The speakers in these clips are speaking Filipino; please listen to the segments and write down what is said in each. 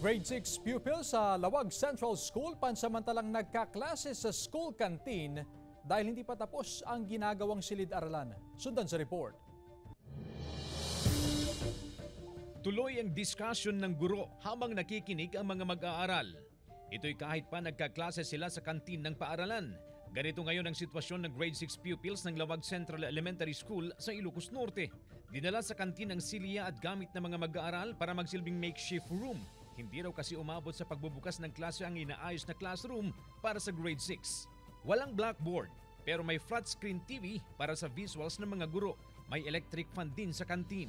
Grade 6 pupils sa Lawag Central School pansamantalang nagkaklase sa school canteen dahil hindi pa tapos ang ginagawang silid-aralan. Sundan sa report. Tuloy ang discussion ng guro habang nakikinig ang mga mag-aaral. Ito'y kahit pa nagkaklase sila sa kantin ng paaralan. Ganito ngayon ang sitwasyon ng grade 6 pupils ng Lawag Central Elementary School sa Ilocos Norte. Dinala sa kantin ang silya at gamit ng mga mag-aaral para magsilbing makeshift room. Hindi raw kasi umabot sa pagbubukas ng klase ang inaayos na classroom para sa grade 6. Walang blackboard pero may flat screen TV para sa visuals ng mga guro. May electric fan din sa kantin.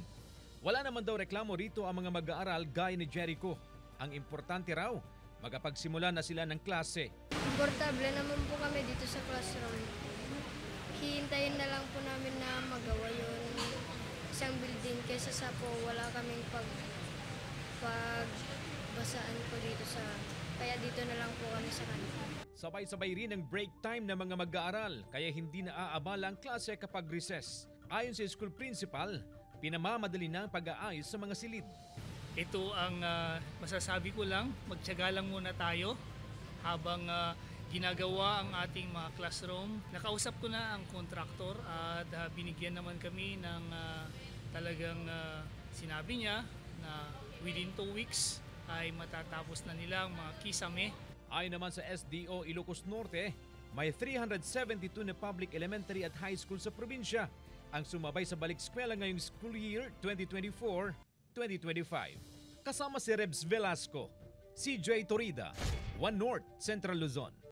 Wala naman daw reklamo rito ang mga mag-aaral gaya ni Jericho. Ang importante raw, magapagsimula na sila ng klase. Komportable naman po kami dito sa classroom. Hihintayin na lang po namin na magawa yung isang building kaysa sa po wala kaming pagbasaan po dito sa... Kaya dito na lang po kami sa kanila. Sabay-sabay rin ang break time ng mga mag-aaral kaya hindi na aabala ang klase kapag recess. Ayon sa school principal, pinamamadali na ang pag-aayos sa mga silid. Ito ang masasabi ko lang, magtiyaga lang muna tayo habang ginagawa ang ating mga classroom. Nakausap ko na ang kontraktor at binigyan naman kami ng talagang sinabi niya na within 2 weeks ay matatapos na nila ang mga kisame. Ayon naman sa SDO Ilocos Norte, may 372 na public elementary at high school sa probinsya ang sumabay sa balik-eskwela ngayong school year 2024-2025. Kasama si Rebs Velasco, CJ Torida, One North, Central Luzon.